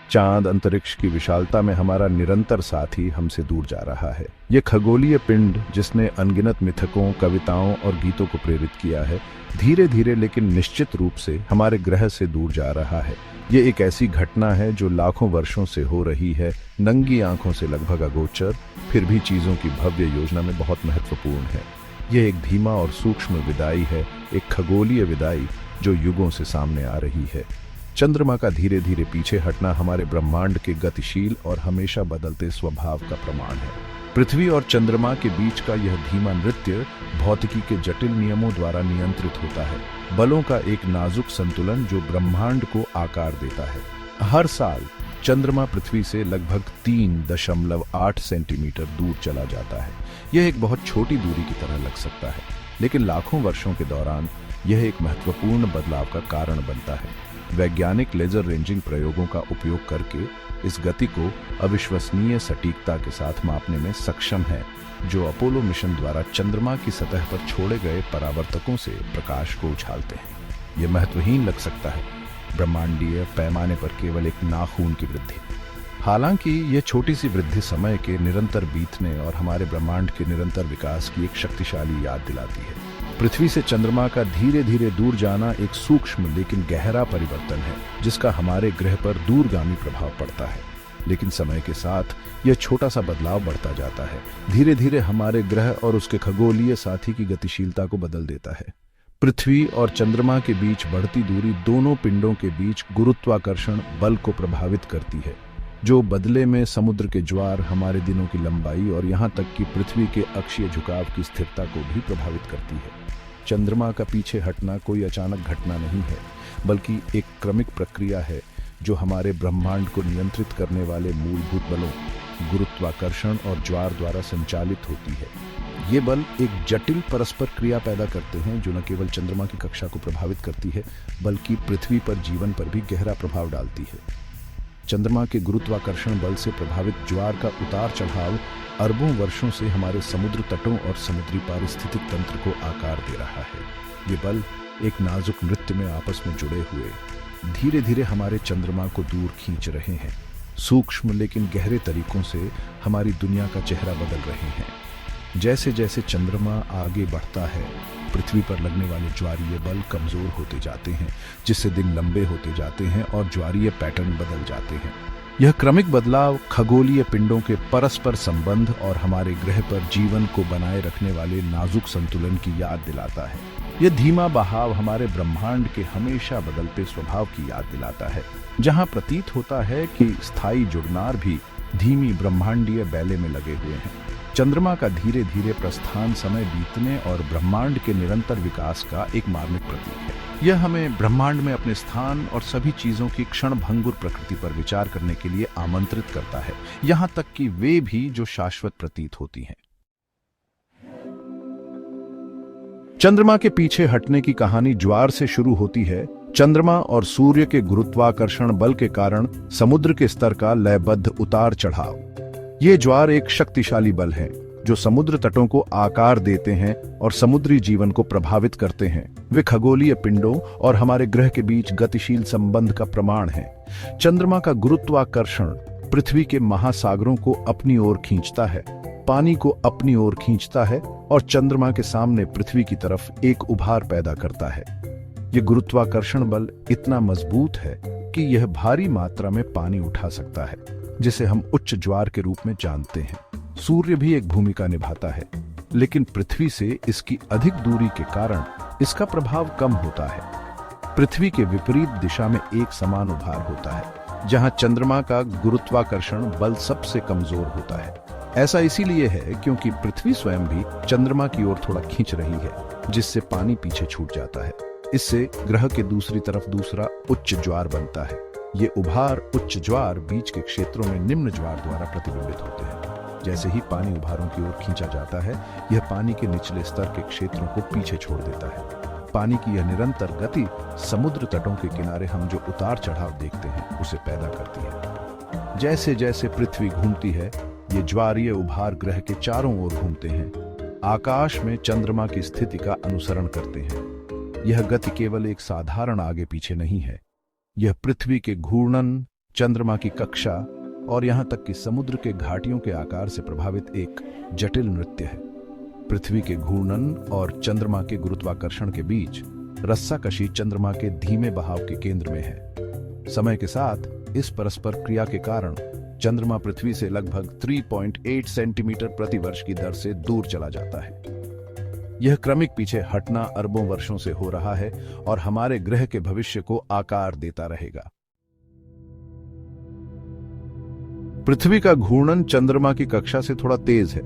चांद अंतरिक्ष की विशालता में हमारा निरंतर साथी हमसे दूर जा रहा है। ये खगोलीय पिंड जिसने अनगिनत मिथकों, कविताओं और गीतों को प्रेरित किया है, धीरे धीरे लेकिन निश्चित रूप से हमारे ग्रह से दूर जा रहा है। ये एक ऐसी घटना है जो लाखों वर्षों से हो रही है, नंगी आंखों से लगभग अगोचर, फिर भी चीजों की भव्य योजना में बहुत महत्वपूर्ण है। यह एक धीमा और सूक्ष्म विदाई है, एक खगोलीय विदाई जो युगों से सामने आ रही है। चंद्रमा का धीरे धीरे पीछे हटना हमारे ब्रह्मांड के गतिशील और हमेशा बदलते स्वभाव का प्रमाण है। पृथ्वी और चंद्रमा के बीच का यह धीमा नृत्य भौतिकी के जटिल नियमों द्वारा नियंत्रित होता है, बलों का एक नाजुक संतुलन जो ब्रह्मांड को आकार देता है। हर साल चंद्रमा पृथ्वी से लगभग 3.8 सेंटीमीटर दूर चला जाता है। यह एक बहुत छोटी दूरी की तरह लग सकता है, लेकिन लाखों वर्षों के दौरान यह एक महत्वपूर्ण बदलाव का कारण बनता है। वैज्ञानिक लेजर रेंजिंग प्रयोगों का उपयोग करके इस गति को अविश्वसनीय सटीकता के साथ मापने में सक्षम है, जो अपोलो मिशन द्वारा चंद्रमा की सतह पर छोड़े गए परावर्तकों से प्रकाश को उछालते हैं। यह महत्वहीन लग सकता है, ब्रह्मांडीय पैमाने पर केवल एक नाखून की वृद्धि। हालांकि यह छोटी सी वृद्धि समय के निरंतर बीतने और हमारे ब्रह्मांड के निरंतर विकास की एक शक्तिशाली याद दिलाती है। पृथ्वी से चंद्रमा का धीरे धीरे दूर जाना एक सूक्ष्म लेकिन गहरा परिवर्तन है, जिसका हमारे ग्रह पर दूरगामी प्रभाव पड़ता है। लेकिन समय के साथ यह छोटा सा बदलाव बढ़ता जाता है, धीरे धीरे हमारे ग्रह और उसके खगोलीय साथी की गतिशीलता को बदल देता है। पृथ्वी और चंद्रमा के बीच बढ़ती दूरी दोनों पिंडों के बीच गुरुत्वाकर्षण बल को प्रभावित करती है, जो बदले में समुद्र के ज्वार, हमारे दिनों की लंबाई और यहाँ तक कि पृथ्वी के अक्षीय झुकाव की स्थिरता को भी प्रभावित करती है। चंद्रमा का पीछे हटना कोई अचानक घटना नहीं है, बल्कि एक क्रमिक प्रक्रिया है जो हमारे ब्रह्मांड को नियंत्रित करने वाले मूलभूत बलों, गुरुत्वाकर्षण और ज्वार द्वारा संचालित होती है। ये बल एक जटिल परस्पर क्रिया पैदा करते हैं जो न केवल चंद्रमा की कक्षा को प्रभावित करती है, बल्कि पृथ्वी पर जीवन पर भी गहरा प्रभाव डालती है। चंद्रमा के गुरुत्वाकर्षण बल से प्रभावित ज्वार का उतार चढ़ाव अरबों वर्षों से हमारे समुद्र तटों और समुद्री पारिस्थितिक तंत्र को आकार दे रहा है। ये बल एक नाजुक नृत्य में आपस में जुड़े हुए धीरे धीरे हमारे चंद्रमा को दूर खींच रहे हैं। सूक्ष्म लेकिन गहरे तरीकों से हमारी दुनिया का चेहरा बदल रहे हैं। जैसे जैसे चंद्रमा आगे बढ़ता है, पृथ्वी पर लगने वाले ज्वारीय बल कमजोर होते जाते हैं, जिससे दिन लंबे होते जाते हैं और ज्वारीय पैटर्न बदल जाते हैं। यह क्रमिक बदलाव खगोलीय पिंडों के परस्पर संबंध और हमारे ग्रह पर जीवन को बनाए रखने वाले नाजुक संतुलन की याद दिलाता है। यह धीमा बहाव हमारे ब्रह्मांड के हमेशा बदलते स्वभाव की याद दिलाता है, जहां प्रतीत होता है कि स्थायी जुड़नार भी धीमी ब्रह्मांडीय बैले में लगे हुए हैं। चंद्रमा का धीरे धीरे प्रस्थान समय बीतने और ब्रह्मांड के निरंतर विकास का एक मार्मिक प्रतीक है। यह हमें ब्रह्मांड में अपने स्थान और सभी चीजों की क्षणभंगुर प्रकृति पर विचार करने के लिए आमंत्रित करता है, यहां तक कि वे भी जो शाश्वत प्रतीत होती हैं। चंद्रमा के पीछे हटने की कहानी ज्वार से शुरू होती है। चंद्रमा और सूर्य के गुरुत्वाकर्षण बल के कारण समुद्र के स्तर का लयबद्ध उतार चढ़ाव। ये ज्वार एक शक्तिशाली बल है जो समुद्र तटों को आकार देते हैं और समुद्री जीवन को प्रभावित करते हैं। वे खगोलीय पिंडों और हमारे ग्रह के बीच गतिशील संबंध का प्रमाण है। चंद्रमा का गुरुत्वाकर्षण पृथ्वी के महासागरों को अपनी ओर खींचता है, पानी को अपनी ओर खींचता है और चंद्रमा के सामने पृथ्वी की तरफ एक उभार पैदा करता है। यह गुरुत्वाकर्षण बल इतना मजबूत है कि यह भारी मात्रा में पानी उठा सकता है, जिसे हम उच्च ज्वार के रूप में जानते हैं। सूर्य भी एक भूमिका निभाता है, लेकिन पृथ्वी से इसकी अधिक दूरी के कारण इसका प्रभाव कम होता है। पृथ्वी के विपरीत दिशा में एक समान उभार होता है, जहां चंद्रमा का गुरुत्वाकर्षण बल सबसे कमजोर होता है। ऐसा इसीलिए है क्योंकि पृथ्वी स्वयं भी चंद्रमा की ओर थोड़ा खींच रही है, जिससे पानी पीछे छूट जाता है। इससे ग्रह के दूसरी तरफ दूसरा उच्च ज्वार बनता है। ये उभार उच्च ज्वार बीच के क्षेत्रों में निम्न ज्वार द्वारा प्रतिबिंबित होते हैं। जैसे ही पानी उभारों की ओर खींचा जाता है, यह पानी के निचले स्तर के क्षेत्रों को पीछे छोड़ देता है। पानी की यह निरंतर गति समुद्र तटों के किनारे हम जो उतार चढ़ाव देखते हैं उसे पैदा करती है। जैसे जैसे पृथ्वी घूमती है, ये ज्वारीय उभार ग्रह के चारों ओर घूमते हैं, आकाश में चंद्रमा की स्थिति का अनुसरण करते हैं। यह गति केवल एक साधारण आगे पीछे नहीं है, यह पृथ्वी के घूर्णन, चंद्रमा की कक्षा और यहां तक कि समुद्र के घाटियों के आकार से प्रभावित एक जटिल नृत्य है। पृथ्वी के घूर्णन और चंद्रमा के गुरुत्वाकर्षण के बीच रस्साकशी चंद्रमा के धीमे बहाव के केंद्र में है। समय के साथ इस परस्पर क्रिया के कारण चंद्रमा पृथ्वी से लगभग 3.8 सेंटीमीटर प्रति वर्ष की दर से दूर चला जाता है। यह क्रमिक पीछे हटना अरबों वर्षों से हो रहा है और हमारे ग्रह के भविष्य को आकार देता रहेगा। पृथ्वी का घूर्णन चंद्रमा की कक्षा से थोड़ा तेज है।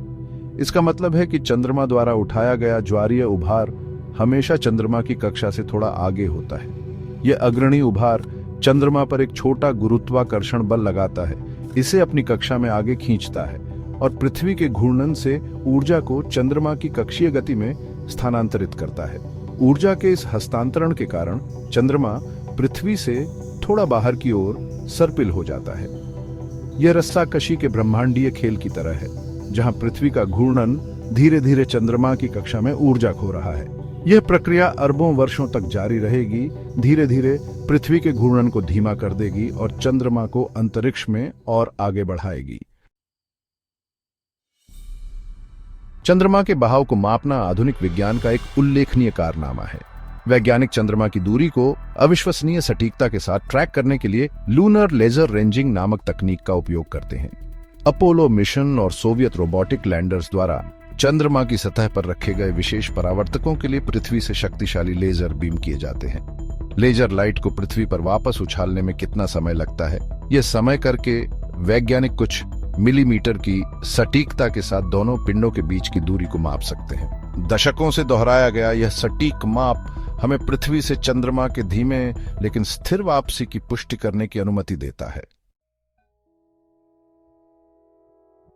इसका मतलब है कि चंद्रमा द्वारा उठाया गया ज्वारीय उभार हमेशा चंद्रमा की कक्षा से थोड़ा आगे होता है। यह अग्रणी उभार चंद्रमा पर एक छोटा गुरुत्वाकर्षण बल लगाता है, इसे अपनी कक्षा में आगे खींचता है और पृथ्वी के घूर्णन से ऊर्जा को चंद्रमा की कक्षीय गति में स्थानांतरित करता है। ऊर्जा के इस हस्तांतरण के कारण चंद्रमा पृथ्वी से थोड़ा बाहर की ओर सर्पिल हो जाता है। यह रस्साकशी के ब्रह्मांडीय खेल की तरह है, जहां पृथ्वी का घूर्णन धीरे धीरे चंद्रमा की कक्षा में ऊर्जा खो रहा है। यह प्रक्रिया अरबों वर्षों तक जारी रहेगी, धीरे धीरे पृथ्वी के घूर्णन को धीमा कर देगी और चंद्रमा को अंतरिक्ष में और आगे बढ़ाएगी। चंद्रमा के बहाव को मापना आधुनिक विज्ञान का एक उल्लेखनीय कारनामा है। वैज्ञानिक चंद्रमा की दूरी को अविश्वसनीय सटीकता के साथ ट्रैक करने के लिए लूनर लेजर रेंजिंग नामक तकनीक का उपयोग करते हैं। अपोलो मिशन और सोवियत रोबोटिक लैंडर्स द्वारा चंद्रमा की सतह पर रखे गए विशेष परावर्तकों के लिए पृथ्वी से शक्तिशाली लेजर बीम किए जाते हैं। लेजर लाइट को पृथ्वी पर वापस उछालने में कितना समय लगता है, यह समय करके वैज्ञानिक कुछ मिलीमीटर की सटीकता के साथ दोनों पिंडों के बीच की दूरी को माप सकते हैं। दशकों से दोहराया गया यह सटीक माप हमें पृथ्वी से चंद्रमा के धीमे लेकिन स्थिर वापसी की पुष्टि करने की अनुमति देता है।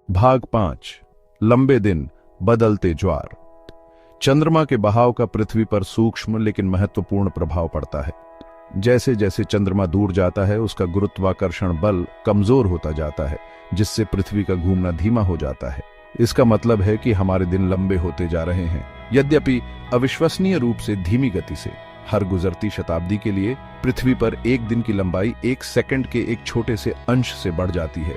भाग 5, लंबे दिन, बदलते ज्वार। चंद्रमा के बहाव का पृथ्वी पर सूक्ष्म लेकिन महत्वपूर्ण प्रभाव पड़ता है। जैसे जैसे चंद्रमा दूर जाता है, उसका गुरुत्वाकर्षण बल कमजोर होता जाता है, जिससे पृथ्वी का घूमना धीमा हो जाता है। इसका मतलब है कि हमारे दिन लंबे होते जा रहे हैं, यद्यपि अविश्वसनीय रूप से धीमी गति से। हर गुजरती शताब्दी के लिए पृथ्वी पर एक दिन की लंबाई 1 सेकंड के एक छोटे से अंश से बढ़ जाती है।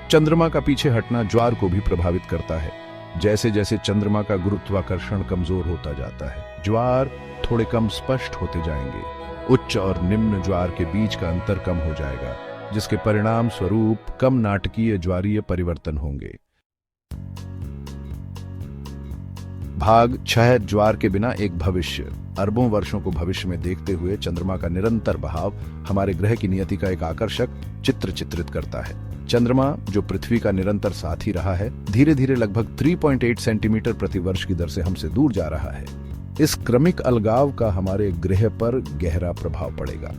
चंद्रमा का पीछे हटना ज्वार को भी प्रभावित करता है। जैसे जैसे चंद्रमा का गुरुत्वाकर्षण कमजोर होता जाता है, ज्वार थोड़े कम स्पष्ट होते जाएंगे। उच्च और निम्न ज्वार के बीच का अंतर कम हो जाएगा, जिसके परिणाम स्वरूप कम नाटकीय ज्वारीय परिवर्तन होंगे। भाग 6, ज्वार के बिना एक भविष्य। अरबों वर्षों को भविष्य में देखते हुए चंद्रमा का निरंतर बहाव हमारे ग्रह की नियति का एक आकर्षक चित्र चित्रित करता है। चंद्रमा, जो पृथ्वी का निरंतर साथी रहा है, धीरे धीरे लगभग 3.8 सेंटीमीटर प्रति वर्ष की दर से हमसे दूर जा रहा है। इस क्रमिक अलगाव का हमारे ग्रह पर गहरा प्रभाव पड़ेगा।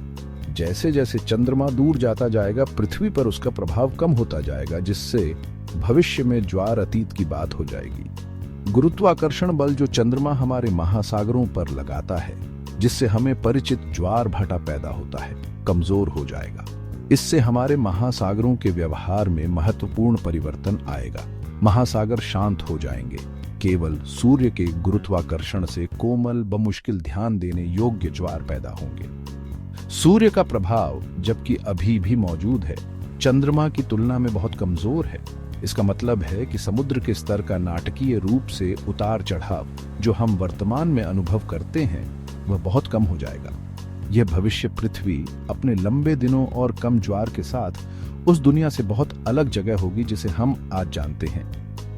जैसे जैसे चंद्रमा दूर जाता जाएगा, पृथ्वी पर उसका प्रभाव कम होता जाएगा, जिससे भविष्य में ज्वार अतीत की बात हो जाएगी। गुरुत्वाकर्षण बल जो चंद्रमा हमारे महासागरों पर लगाता है, जिससे हमें परिचित ज्वार भाटा पैदा होता है, कमजोर हो जाएगा। इससे हमारे महासागरों के व्यवहार में महत्वपूर्ण परिवर्तन आएगा। महासागर शांत हो जाएंगे। केवल सूर्य के गुरुत्वाकर्षण से कोमल बमुश्किल ध्यान देने योग्य ज्वार पैदा होंगे। सूर्य का प्रभाव जबकि अभी भी मौजूद है, चंद्रमा की तुलना में बहुत कमजोर है। इसका मतलब है कि समुद्र के स्तर का नाटकीय रूप से उतार चढ़ाव जो हम वर्तमान में अनुभव करते हैं, वह बहुत कम हो जाएगा। यह भविष्य पृथ्वी अपने लंबे दिनों और कम ज्वार के साथ उस दुनिया से बहुत अलग जगह होगी जिसे हम आज जानते हैं।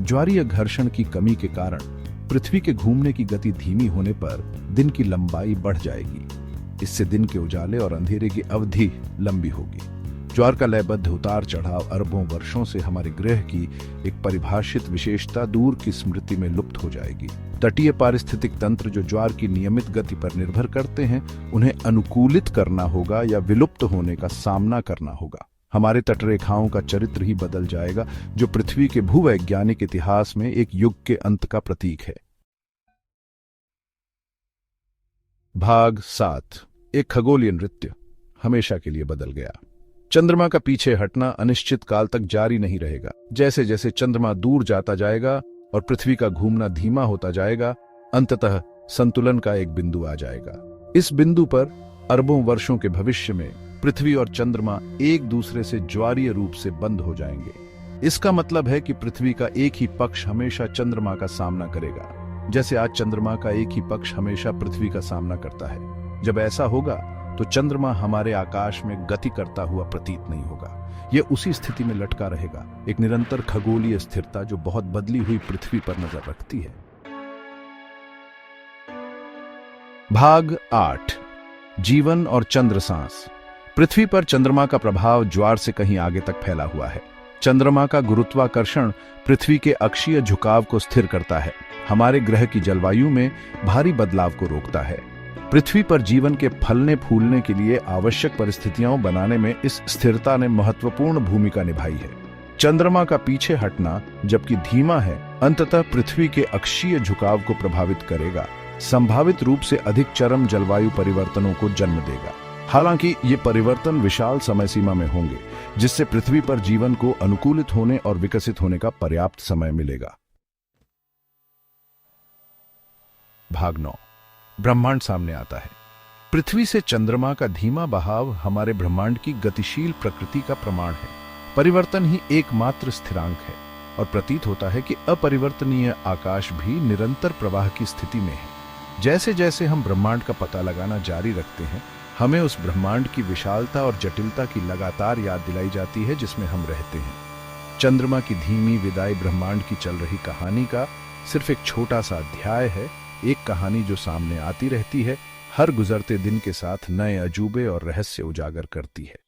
ज्वारीय घर्षण की कमी के कारण पृथ्वी के घूमने की गति धीमी होने पर दिन की लंबाई बढ़ जाएगी। इससे दिन के उजाले और अंधेरे की अवधि लंबी होगी। ज्वार का लयबद्ध उतार चढ़ाव अरबों वर्षों से हमारे ग्रह की एक परिभाषित विशेषता दूर की स्मृति में लुप्त हो जाएगी। तटीय पारिस्थितिक तंत्र जो ज्वार की नियमित गति पर निर्भर करते हैं, उन्हें अनुकूलित करना होगा या विलुप्त होने का सामना करना होगा। हमारे तटरेखाओं का चरित्र ही बदल जाएगा, जो पृथ्वी के भूवैज्ञानिक इतिहास में एक युग के अंत का प्रतीक है। भाग 7, एक खगोलीय नृत्य हमेशा के लिए बदल गया। चंद्रमा का पीछे हटना अनिश्चित काल तक जारी नहीं रहेगा। जैसे जैसे चंद्रमा दूर जाता जाएगा और पृथ्वी का घूमना धीमा होता जाएगा, अंततः संतुलन का एक बिंदु आ जाएगा। इस बिंदु पर अरबों वर्षों के भविष्य में पृथ्वी और चंद्रमा एक दूसरे से ज्वारीय रूप से बंद हो जाएंगे। इसका मतलब है कि पृथ्वी का एक ही पक्ष हमेशा चंद्रमा का सामना करेगा, जैसे आज चंद्रमा का एक ही पक्ष हमेशा पृथ्वी का सामना करता है। जब ऐसा होगा तो चंद्रमा हमारे आकाश में गति करता हुआ प्रतीत नहीं होगा। यह उसी स्थिति में लटका रहेगा, एक निरंतर खगोलीय स्थिरता जो बहुत बदली हुई पृथ्वी पर नजर रखती है। भाग 8, जीवन और चंद्र सांस। पृथ्वी पर चंद्रमा का प्रभाव ज्वार से कहीं आगे तक फैला हुआ है। चंद्रमा का गुरुत्वाकर्षण पृथ्वी के अक्षीय झुकाव को स्थिर करता है, हमारे ग्रह की जलवायु में भारी बदलाव को रोकता है। पृथ्वी पर जीवन के फलने फूलने के लिए आवश्यक परिस्थितियां बनाने में इस स्थिरता ने महत्वपूर्ण भूमिका निभाई है। चंद्रमा का पीछे हटना, जबकि धीमा है, अंततः पृथ्वी के अक्षीय झुकाव को प्रभावित करेगा, संभावित रूप से अधिक चरम जलवायु परिवर्तनों को जन्म देगा। हालांकि ये परिवर्तन विशाल समय सीमा में होंगे, जिससे पृथ्वी पर जीवन को अनुकूलित होने और विकसित होने का पर्याप्त समय मिलेगा। भाग 9, ब्रह्मांड सामने आता है। पृथ्वी से चंद्रमा का धीमा बहाव हमारे ब्रह्मांड की गतिशील प्रकृति का प्रमाण है। परिवर्तन ही एकमात्र स्थिरांक है और प्रतीत होता है कि अपरिवर्तनीय आकाश भी निरंतर प्रवाह की स्थिति में है। जैसे जैसे हम ब्रह्मांड का पता लगाना जारी रखते हैं, हमें उस ब्रह्मांड की विशालता और जटिलता की लगातार याद दिलाई जाती है जिसमें हम रहते हैं। चंद्रमा की धीमी विदाई ब्रह्मांड की चल रही कहानी का सिर्फ एक छोटा सा अध्याय है, एक कहानी जो सामने आती रहती है, हर गुजरते दिन के साथ नए अजूबे और रहस्य उजागर करती है।